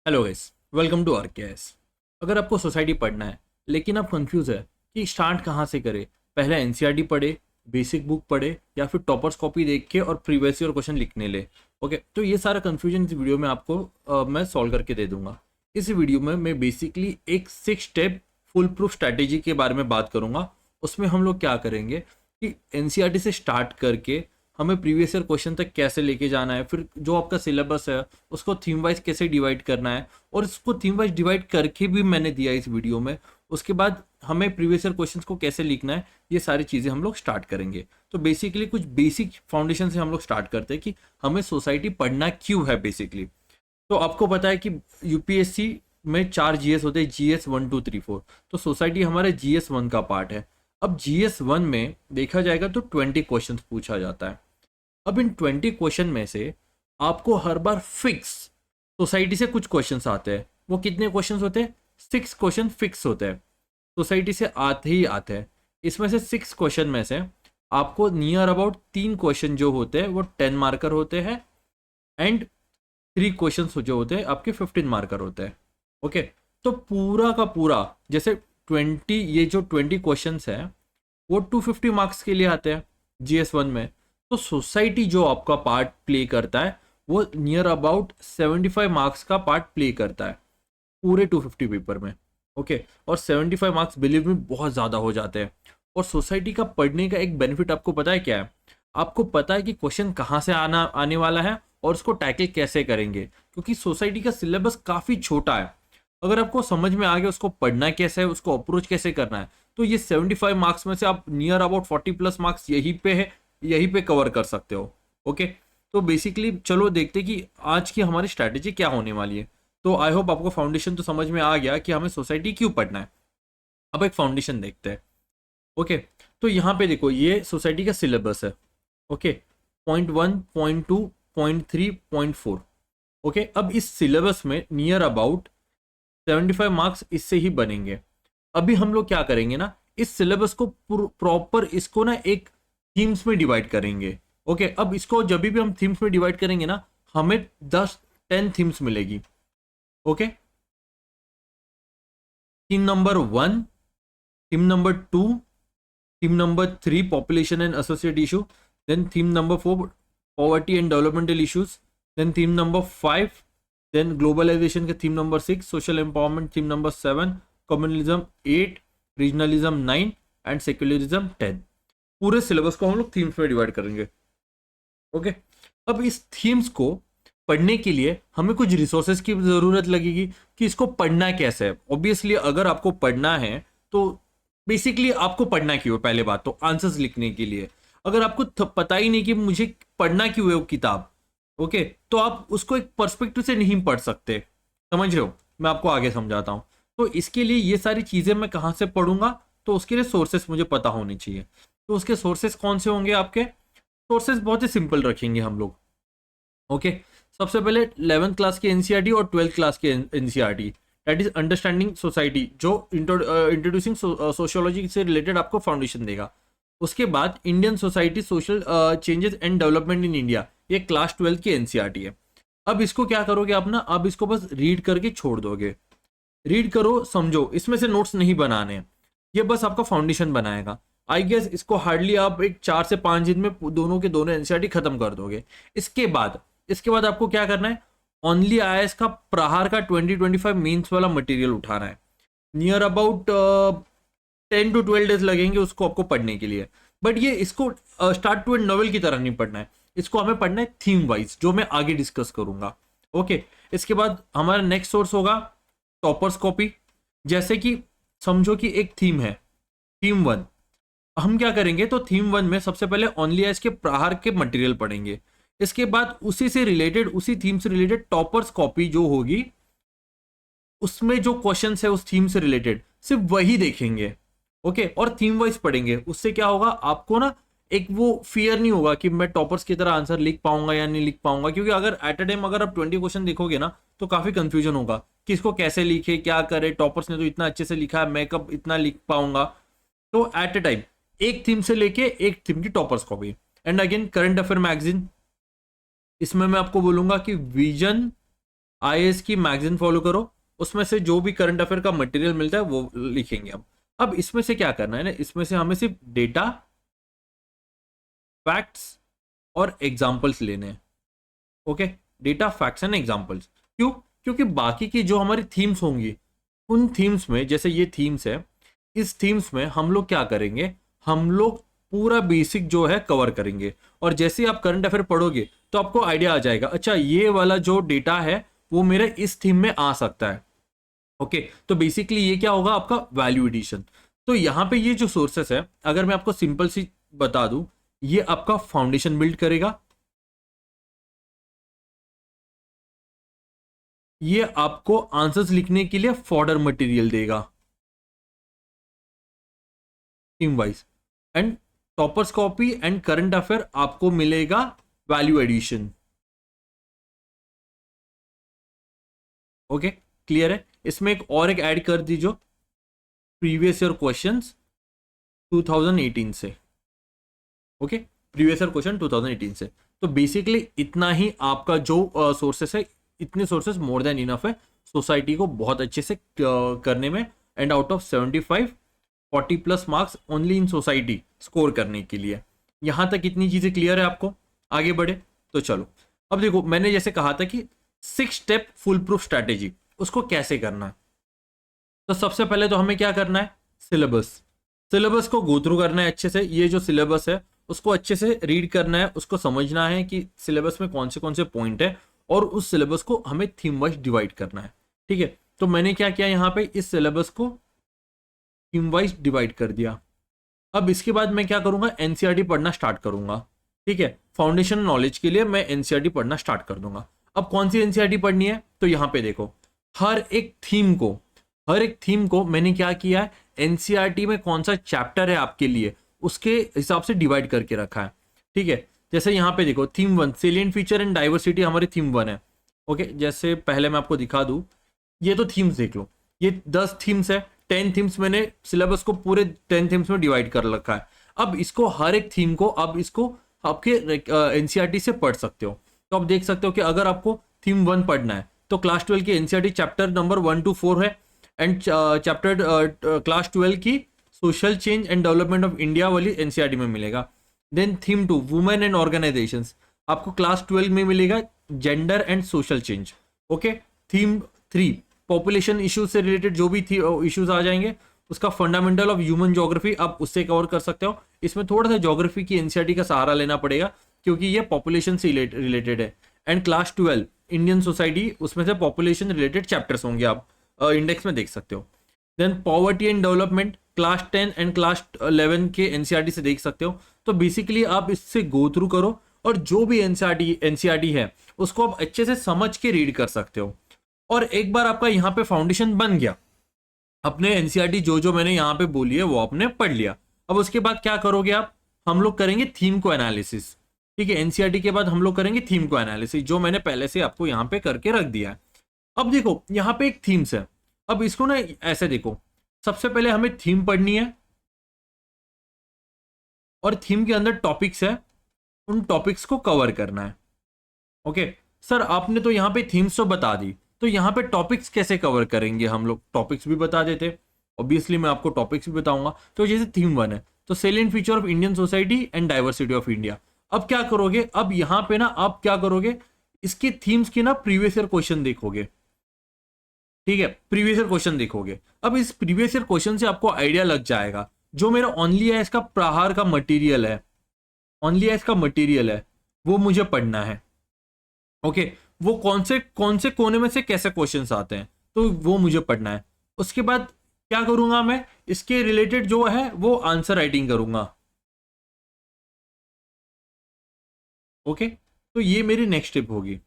Hello guys, welcome to RKS. अगर आपको society पढ़ना है लेकिन आप कंफ्यूज है कि स्टार्ट कहाँ से करें, पहले एनसीईआरटी पढ़े, बेसिक बुक पढ़े या फिर टॉपर्स कॉपी देख के और प्रीवियस ईयर क्वेश्चन लिखने ले। ओके, तो ये सारा कंफ्यूजन इस वीडियो में आपको मैं सॉल्व करके दे दूंगा। इस वीडियो में मैं बेसिकली एक 6 स्टेप फुल प्रूफ स्ट्रैटेजी के बारे में बात करूंगा। उसमें हम लोग क्या करेंगे कि एनसीईआरटी से स्टार्ट करके हमें प्रीवियस ईयर क्वेश्चन तक कैसे लेके जाना है, फिर जो आपका सिलेबस है उसको थीम वाइज कैसे डिवाइड करना है, और इसको थीम वाइज डिवाइड करके भी मैंने दिया इस वीडियो में। उसके बाद हमें प्रीवियस ईयर क्वेश्चंस को कैसे लिखना है, ये सारी चीज़ें हम लोग स्टार्ट करेंगे। तो बेसिकली कुछ बेसिक फाउंडेशन से हम लोग स्टार्ट करते हैं कि हमें सोसाइटी पढ़ना क्यों है बेसिकली। तो आपको पता है कि यूपीएससी में 4 जीएस होते हैं, जीएस 1 2 3 4। तो सोसाइटी हमारे जीएस 1 का पार्ट है। अब जीएस 1 में देखा जाएगा तो 20 क्वेश्चन पूछा जाता है। अब इन 20 क्वेश्चन में से आपको हर बार फिक्स सोसाइटी से कुछ क्वेश्चंस आते हैं। वो कितने क्वेश्चंस होते हैं? 6 क्वेश्चन फिक्स होते हैं, सोसाइटी से आते ही आते हैं। इसमें से 6 क्वेश्चन में से आपको नियर अबाउट 3 क्वेश्चन जो होते हैं वो 10 मार्कर होते हैं, एंड 3 क्वेश्चन जो होते हैं आपके 15 मार्कर होते हैं। ओके, तो पूरा का पूरा जैसे 20, ये जो 20 क्वेश्चन है वो 250 मार्क्स के लिए आते हैं जीएस 1 में। तो सोसाइटी जो आपका पार्ट प्ले करता है वो नियर अबाउट 75 मार्क्स का पार्ट प्ले करता है पूरे 250 पेपर में। ओके, और 75 मार्क्स बिलीव में बहुत ज़्यादा हो जाते हैं। और सोसाइटी का पढ़ने का एक बेनिफिट आपको पता है क्या है? आपको पता है कि क्वेश्चन कहाँ से आने वाला है और उसको टैकल कैसे करेंगे, क्योंकि सोसाइटी का सिलेबस काफ़ी छोटा है। अगर आपको समझ में आ गया उसको पढ़ना कैसे है, उसको अप्रोच कैसे करना है, तो ये 75 मार्क्स में से आप नियर अबाउट 40+ मार्क्स यहीं पे है, यहीं पे कवर कर सकते हो। ओके, तो बेसिकली चलो देखते कि आज की हमारी स्ट्रैटेजी क्या होने वाली है। तो आई होप आपको फाउंडेशन तो समझ में आ गया कि हमें सोसाइटी क्यों पढ़ना है। अब एक फाउंडेशन देखते हैं। ओके, तो यहाँ पे देखो ये सोसाइटी का सिलेबस है। ओके, .1, .2, .3, .4। ओके, अब इस सिलेबस में नियर अबाउट 75 मार्क्स इससे ही बनेंगे। अभी हम लोग क्या करेंगे ना, इस सिलेबस को प्रॉपर इसको ना एक थीम्स में डिवाइड करेंगे। ओके, अब इसको जब भी हम थीम्स में डिवाइड करेंगे ना, हमें 10 थीम्स मिलेगी। Okay, theme number 1, theme number 2, theme number 3 population and associate issue, then theme number 4 poverty and developmental issues, then theme number 5, then globalization का theme number 6, social empowerment theme number 7, communalism 8, regionalism 9 and secularism 10। पूरे syllabus को हम लोग themes में divide करेंगे। Okay, अब इस themes को पढ़ने के लिए हमें कुछ रिसोर्सेज की ज़रूरत लगेगी कि इसको पढ़ना कैसे है। ऑब्वियसली अगर आपको पढ़ना है तो बेसिकली आपको पढ़ना क्यों है, पहले बात तो आंसर्स लिखने के लिए। अगर आपको पता ही नहीं कि मुझे पढ़ना क्यों है वो किताब, ओके, तो आप उसको एक पर्सपेक्टिव से नहीं पढ़ सकते। समझ रहे हो? मैं आपको आगे समझाता हूँ। तो इसके लिए ये सारी चीज़ें मैं कहाँ से पढ़ूंगा, तो उसके लिए सोर्सेस मुझे पता होने चाहिए। तो उसके सोर्सेस कौन से होंगे? आपके सोर्सेस बहुत ही सिंपल रखेंगे हम लोग। ओके, सबसे पहले 11th क्लास की एनसीईआरटी और 12th क्लास की NCERT, that is understanding society, जो इंट्रोड्यूसिंग सोशियोलॉजी से रिलेटेड आपको फाउंडेशन देगा। उसके बाद Indian society, social changes and development in India, ये क्लास 12 की एनसीईआरटी है। अब इसको क्या करोगे आप ना, अब इसको बस रीड करके छोड़ दोगे। रीड करो, समझो, इसमें से नोट्स नहीं बनाने हैं, ये बस आपका फाउंडेशन बनाएगा। आई गेस इसको हार्डली आप एक 4 से 5 दिन में दोनों के दोनों एनसीईआरटी खत्म कर दोगे। इसके बाद आपको क्या करना है, ओनली आईएएस का प्रहार का 2025 मेंस वाला मटेरियल उठाना है। नियर अबाउट 10 to 12 डेज लगेंगे उसको आपको पढ़ने के लिए। बट ये इसको स्टार्ट टू एंड नॉवेल की तरह नहीं पढ़ना है, इसको हमें पढ़ना है थीम वाइज, जो मैं आगे डिस्कस करूंगा। ओके, इसके बाद हमारा नेक्स्ट सोर्स होगा टॉपर्स कॉपी। जैसे कि समझो कि एक थीम है, थीम 1। हम क्या करेंगे, तो थीम 1 में सबसे पहले ओनली आईएएस के प्रहार के मटेरियल पढ़ेंगे। इसके बाद उसी से रिलेटेड, उसी थीम से रिलेटेड टॉपर्स कॉपी जो होगी, उसमें जो क्वेश्चन है उस थीम से रिलेटेड सिर्फ वही देखेंगे। ओके, और थीम वाइज पढ़ेंगे। उससे क्या होगा, आपको ना एक वो फियर नहीं होगा कि मैं टॉपर्स की तरह आंसर लिख पाऊंगा या नहीं लिख पाऊंगा। क्योंकि अगर एट अ टाइम अगर आप 20 क्वेश्चन देखोगे ना, तो काफी कंफ्यूजन होगा कि इसको कैसे लिखे, क्या करे, टॉपर्स ने तो इतना अच्छे से लिखा है, मैं कब इतना लिख पाऊंगा। तो एट अ टाइम एक थीम से लेके एक थीम की toppers copy. And again current affair magazine, इसमें मैं आपको बोलूंगा कि विजन IAS की मैगजीन फॉलो करो, उसमें से जो भी करंट अफेयर का मटेरियल मिलता है वो लिखेंगे हम। अब इसमें से क्या करना है ना, इसमें से हमें सिर्फ डेटा, फैक्ट्स और एग्जाम्पल्स लेने हैं। Okay, data, facts and examples. क्यों? क्योंकि बाकी की जो हमारी थीम्स होंगी, उन थीम्स में, जैसे ये थीम्स है, इस थीम्स में हम लोग क्या करेंगे, हम लोग पूरा बेसिक जो है कवर करेंगे। और जैसे ही आप करंट अफेयर पढ़ोगे तो आपको आइडिया आ जाएगा, अच्छा ये वाला जो डेटा है वो मेरे इस थीम में आ सकता है। ओके, तो बेसिकली ये क्या होगा, आपका वैल्यू एडिशन। तो यहाँ पे ये जो सोर्सेस है, अगर मैं आपको सिंपल सी बता दूं, ये आपका फाउंडेशन बिल्ड करेगा, ये आपको आंसर्स लिखने के लिए फॉर्डर मटेरियल देगा team wise, and toppers copy and current affair आपको मिलेगा वैल्यू एडिशन। ओके, क्लियर है? इसमें एक और एक ऐड कर दीजिए, प्रीवियस ईयर क्वेश्चंस 2018 से। ओके, प्रीवियस ईयर क्वेश्चन 2018 से। तो बेसिकली इतना ही आपका जो सोर्सेस है, इतने सोर्सेस मोर देन इनफ है सोसाइटी को बहुत अच्छे से करने में। And out of 75, 40 plus marks only in society score करने के लिए। यहां तक इतनी चीजें क्लियर है आपको? आगे बढ़े तो चलो। अब देखो, मैंने जैसे कहा था कि 6 स्टेप फुल प्रूफ स्ट्रैटेजी, उसको कैसे करना है। तो सबसे पहले तो हमें क्या करना है, सिलेबस। सिलेबस को गो थ्रू करना है अच्छे से। ये जो सिलेबस है उसको अच्छे से रीड करना है, उसको समझना है कि सिलेबस में कौन से पॉइंट है, और उस सिलेबस को हमें थीम वाइज डिवाइड करना है। ठीक है, तो मैंने क्या किया, यहाँ पे इस सिलेबस को थीम वाइज डिवाइड कर दिया। अब इसके बाद मैं क्या करूंगा, एनसीईआरटी पढ़ना स्टार्ट करूंगा। ठीक है, फाउंडेशन नॉलेज के लिए मैं एनसीईआरटी पढ़ना स्टार्ट कर दूंगा। अब कौन सी एनसीईआरटी पढ़नी है, तो यहाँ पे देखो, हर एक थीम को, हर एक थीम को मैंने क्या किया है, एनसीईआरटी में कौन सा चैप्टर है आपके लिए, उसके हिसाब से डिवाइड करके रखा है। ठीक है, जैसे यहाँ पे देखो, theme 1 salient feature and diversity हमारी थीम 1 है। ओके, जैसे पहले मैं आपको दिखा दूं, ये तो थीम्स देख लो, ये 10 थीम्स है, 10 थीम्स मैंने सिलेबस को पूरे 10 थीम्स में डिवाइड कर रखा है। अब इसको हर एक थीम को, अब इसको आपके एनसीईआरटी से पढ़ सकते हो। तो आप देख सकते हो कि अगर आपको थीम 1 पढ़ना है तो क्लास 12 की एनसीईआरटी चैप्टर नंबर 1 to 4 है, एंड चैप्टर क्लास 12 की social change and development of India वाली एनसीईआरटी में मिलेगा। Then theme 2 women and organisations, आपको क्लास 12 में मिलेगा gender and social change. Okay, theme 3 population issues से रिलेटेड जो भी इश्यूज आ जाएंगे, उसका फंडामेंटल ऑफ ह्यूमन ज्योग्राफी आप उससे कवर कर सकते हो। इसमें थोड़ा सा ज्योग्राफी की एनसीईआरटी का सहारा लेना पड़ेगा क्योंकि ये पॉपुलेशन से रिलेटेड है। एंड क्लास 12 इंडियन सोसाइटी, उसमें से पॉपुलेशन रिलेटेड चैप्टर्स होंगे, आप इंडेक्स में देख सकते हो। Then poverty and development class 10 and class 11 के एनसीईआरटी से देख सकते हो। तो बेसिकली आप इससे गो थ्रू करो, और जो भी एनसीईआरटी है उसको आप अच्छे से समझ के रीड कर सकते हो। और एक बार आपका यहाँ पे फाउंडेशन बन गया, अपने एनसीईआरटी जो जो मैंने यहाँ पे बोली है वो आपने पढ़ लिया। अब उसके बाद क्या करोगे आप, हम लोग करेंगे थीम को एनालिसिस। ठीक है, एनसीईआरटी के बाद हम लोग करेंगे थीम को एनालिसिस, जो मैंने पहले से आपको यहाँ पे करके रख दिया है। अब देखो, यहाँ पे एक थीम्स है। अब इसको ना ऐसे देखो, सबसे पहले हमें थीम पढ़नी है, और थीम के अंदर टॉपिक्स है, उन टॉपिक्स को कवर करना है। ओके सर, आपने तो यहाँ पे थीम्स तो बता दी, तो यहाँ पे टॉपिक्स कैसे कवर करेंगे हम लोग? टॉपिक्स भी बता देते, ऑब्वियसली मैं आपको टॉपिक्स भी बताऊंगा। तो जैसे थीम 1 है, तो salient feature of Indian society and diversity of India. अब क्या करोगे, अब यहाँ पे ना आप क्या करोगे, इसकी थीम्स की ना प्रीवियस ईयर क्वेश्चन देखोगे। ठीक है, प्रीवियस ईयर क्वेश्चन देखोगे। अब इस प्रीवियस ईयर क्वेश्चन से आपको आइडिया लग जाएगा, जो मेरा ओनली है इसका प्रहार का मटेरियल है, ओनली इसका मटेरियल है, वो मुझे पढ़ना है। ओके, वो कौन से कोने में से कैसे क्वेश्चंस आते हैं, तो वो मुझे पढ़ना है। उसके बाद क्या करूंगा, मैं इसके रिलेटेड जो है वो आंसर राइटिंग करूंगा। ओके, तो ये मेरी नेक्स्ट स्टेप होगी।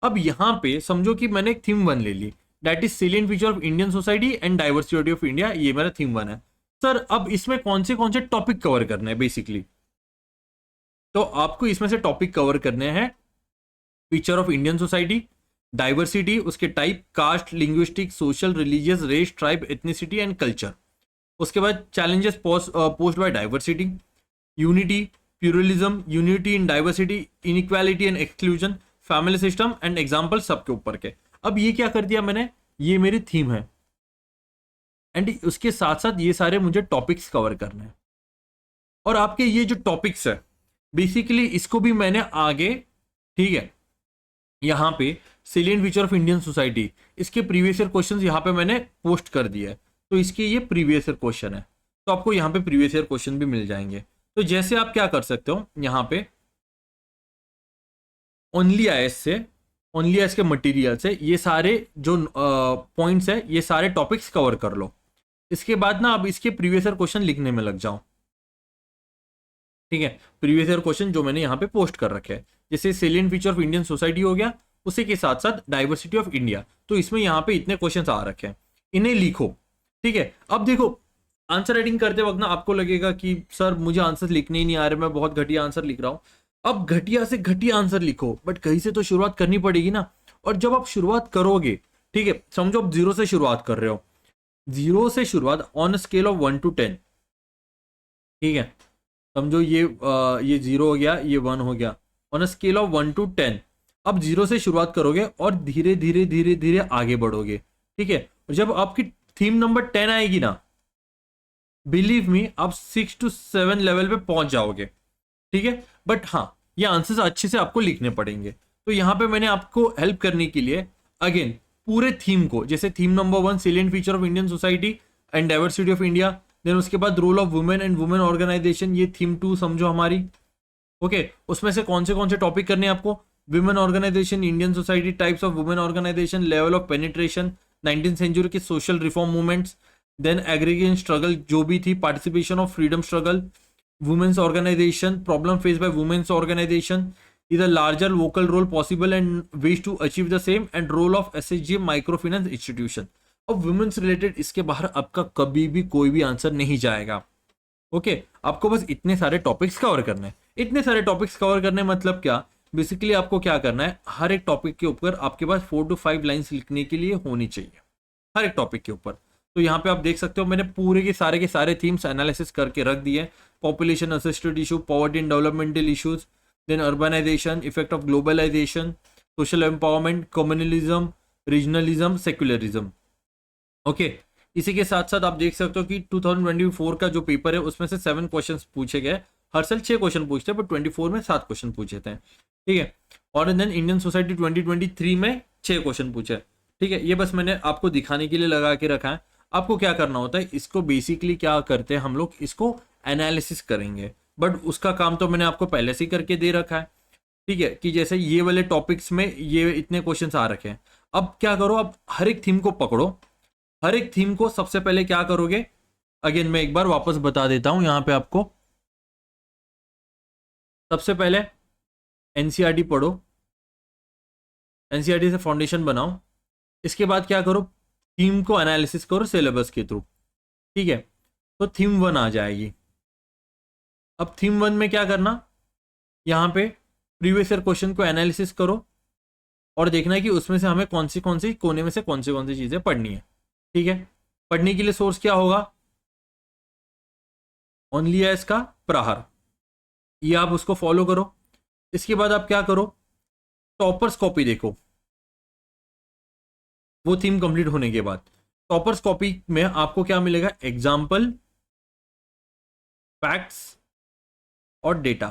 अब यहां पे समझो कि मैंने एक थीम 1 ले ली, that is salient feature of Indian society and diversity of India, ये मेरा थीम 1 है। सर, अब इसमें कौन से टॉपिक कवर करने हैं बेसिकली, तो आपको इसमें से टॉपिक कवर करने हैं, feature of Indian society, diversity, उसके type, caste, linguistic, social, religious, race, tribe, ethnicity and culture. उसके बाद challenges post by diversity, unity, pluralism, unity in diversity, inequality and exclusion, family system and example, सबके ऊपर के। अब ये क्या कर दिया मैंने, ये मेरी थीम है एंड उसके साथ साथ ये सारे मुझे टॉपिक्स कवर करने हैं। और आपके ये जो टॉपिक्स है बेसिकली इसको भी मैंने आगे, ठीक है, यहाँ पे salient feature of Indian society, इसके प्रीवियस ईयर क्वेश्चंस यहाँ पे मैंने पोस्ट कर दिया है, तो इसके ये प्रीवियस ईयर क्वेश्चन है, तो आपको यहाँ पे प्रीवियस ईयर क्वेश्चन भी मिल जाएंगे। तो जैसे आप क्या कर सकते हो, यहाँ पे ओनली आईएएस से, ओनली आईएएस के मटेरियल से ये सारे जो पॉइंट्स है ये सारे टॉपिक्स कवर कर लो। इसके बाद ना अब इसके प्रीवियस ईयर क्वेश्चन लिखने में लग जाओ, ठीक है। प्रीवियस ईयर क्वेश्चन जो मैंने यहाँ पे पोस्ट कर रखे हैं, जैसे salient feature of Indian society हो गया, उसी के साथ साथ डाइवर्सिटी ऑफ इंडिया, तो इसमें यहाँ पे इतने क्वेश्चन आ रखे हैं, इन्हें लिखो, ठीक है। अब देखो आंसर राइटिंग करते वक्त ना आपको लगेगा कि सर मुझे आंसर लिखने ही नहीं आ रहे, मैं बहुत घटिया आंसर लिख रहा हूँ। अब घटिया से घटिया आंसर लिखो, बट कहीं से तो शुरुआत करनी पड़ेगी ना। और जब आप शुरुआत करोगे, ठीक है, समझो आप 0 से शुरुआत कर रहे हो, 0 से शुरुआत ऑन स्केल ऑफ 1 to 10, ठीक है, समझो ये 0 हो गया, ये 1 हो गया, ऑन स्केल ऑफ 1 to 10 अब 0 से शुरुआत करोगे और धीरे धीरे धीरे धीरे आगे बढ़ोगे, ठीक है। और जब आपकी थीम नंबर 10 आएगी ना, बिलीव मी आप 6 to 7 लेवल पे पहुंच जाओगे, ठीक है। बट हाँ ये आंसर्स अच्छे से आपको लिखने पड़ेंगे। तो यहाँ पे मैंने आपको हेल्प करने के लिए अगेन पूरे थीम को, जैसे theme number 1 salient feature of Indian society and diversity of India, then उसके बाद role of women and women organisation, ये थीम 2 समझो हमारी, ओके। उसमें से कौन से टॉपिक करने हैं आपको, women organization, Indian society, types of women organization, level of penetration, 19th century के social reform movements, then aggregation struggle जो भी थी, participation of freedom struggle, women's organization, problem face by women's organization, इधर larger vocal role possible and ways to achieve the same, and role of SHG micro finance institution. अब women's related इसके बाहर आपका कभी भी कोई भी आंसर नहीं जाएगा, ओके। आपको बस इतने सारे टॉपिक्स कवर करने हैं। इतने सारे टॉपिक्स कवर करने मतलब क्या, बेसिकली आपको क्या करना है, हर एक टॉपिक के ऊपर आपके पास 4 to 5 लाइंस लिखने के लिए होनी चाहिए, हर एक टॉपिक के ऊपर। तो यहाँ पे आप देख सकते हो मैंने पूरे के सारे थीम्स एनालिसिस करके रख दिए। Population assisted issue, poverty and developmental issues, then urbanisation, effect of globalisation, social empowerment, communalism, regionalism, secularism, okay. इसी के साथ साथ आप देख सकते हो कि 2024 का जो पेपर है उसमें से 7 क्वेश्चंस पूछे गए। हर साल 6 क्वेश्चन पूछते हैं, बट 24 में 7 क्वेश्चन पूछे थे, ठीक है। और देन इंडियन सोसाइटी 2023 में 6 क्वेश्चन पूछे, ठीक है। ये बस मैंने आपको दिखाने के लिए लगा के रखा है। आपको क्या करना होता है, इसको बेसिकली क्या करते हैं हम लोग, इसको एनालिसिस करेंगे, बट उसका काम तो मैंने आपको पहले से ही करके दे रखा है, ठीक है। कि जैसे ये वाले टॉपिक्स में ये इतने क्वेश्चंस आ रखे हैं। अब क्या करो, अब हर एक थीम को पकड़ो, हर एक थीम को सबसे पहले क्या करोगे, अगेन मैं एक बार वापस बता देता हूं यहाँ पे आपको। सबसे पहले एनसीईआरटी पढ़ो, एनसीईआरटी से फाउंडेशन बनाओ। इसके बाद क्या करो, थीम को एनालिसिस करो सिलेबस के थ्रू, ठीक है। तो थीम 1 आ जाएगी। अब थीम 1 में क्या करना, यहाँ पे प्रीवियस ईयर क्वेश्चन को एनालिसिस करो और देखना है कि उसमें से हमें कौन सी कोने में से कौन सी चीजें पढ़नी है, ठीक है। पढ़ने के लिए सोर्स क्या होगा, ओनली है इसका प्रहार, ये आप उसको फॉलो करो। इसके बाद आप क्या करो, टॉपर्स कॉपी देखो, वो थीम कंप्लीट होने के बाद टॉपर्स कॉपी में आपको क्या मिलेगा, एग्जाम्पल, फैक्ट्स और data,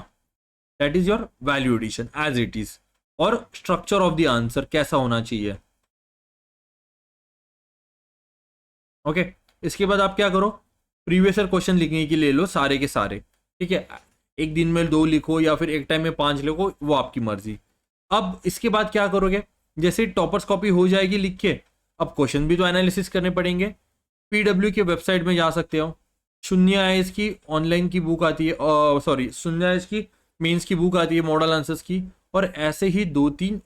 that is your value addition as it is, और स्ट्रक्चर ऑफ द आंसर कैसा होना चाहिए, ओके। इसके बाद आप क्या करो, प्रीवियस ईयर क्वेश्चन लिखने के लिए लो सारे के सारे, ठीक है। एक दिन में 2 लिखो या फिर एक टाइम में 5 लिखो, वो आपकी मर्जी। अब इसके बाद क्या करोगे, जैसे टॉपर्स कॉपी हो जाएगी लिख के, अब क्वेश्चन भी तो एनालिसिस करने पड़ेंगे। पीडब्ल्यू के वेबसाइट में जा सकते हो, शून्य आईएएस की ऑनलाइन की बुक आती है, सॉरी शून्य आईएएस की मेंस की बुक आती है मॉडल आंसर्स की, और ऐसे ही 2-3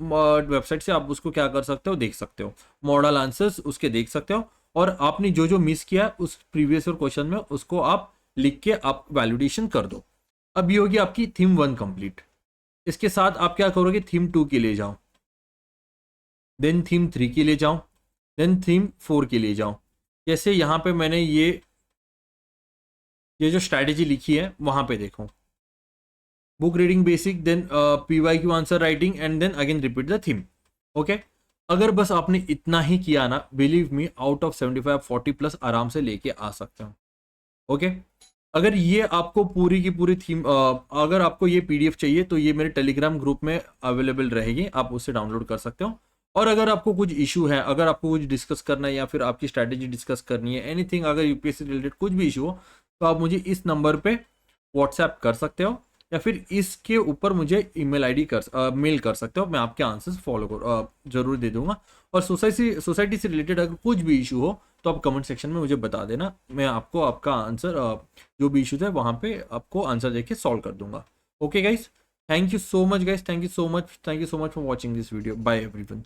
वेबसाइट से आप उसको क्या कर सकते हो, देख सकते हो, मॉडल आंसर्स उसके देख सकते हो, और आपने जो जो मिस किया उस प्रीवियस ईयर क्वेश्चन में उसको आप लिख के आप वैलिडेशन कर दो। अब ये होगी आपकी थीम 1 कंप्लीट। इसके साथ आप क्या करोगे, थीम 2 के लिए जाओ, देन थीम 3 के लिए जाओ, देन थीम 4 के लिए जाओ। जैसे यहाँ पे मैंने ये जो स्ट्रैटेजी लिखी है वहां पे देखो, book reading basic, then PYQ answer writing, and then again repeat the theme, okay. अगर बस आपने इतना ही किया ना, believe me, out of 75 40 plus आराम से लेके आ सकते हो। ओके, अगर ये आपको पूरी की पूरी थीम, अगर आपको ये पीडीएफ चाहिए तो ये मेरे टेलीग्राम ग्रुप में अवेलेबल रहेगी, आप उससे डाउनलोड कर सकते हो। और अगर आपको कुछ इशू है, अगर आपको कुछ डिस्कस करना है या फिर आपकी स्ट्रैटेजी डिस्कस करनी है, एनीथिंग, अगर यूपीएससी रिलेटेड कुछ भी इशू हो, तो आप मुझे इस नंबर पे व्हाट्सएप कर सकते हो, या फिर इसके ऊपर मुझे ईमेल आईडी मेल कर सकते हो, मैं आपके आंसर्स जरूर दे दूंगा। और सोसाइटी से रिलेटेड अगर कुछ भी इशू हो तो आप कमेंट सेक्शन में मुझे बता देना, मैं आपको आपका आंसर, जो भी इशूज है वहाँ पे आपको आंसर देके सॉल्व कर दूंगा। Okay guys, thank you so much guys, thank you so much, thank you so much for watching this video, bye everyone.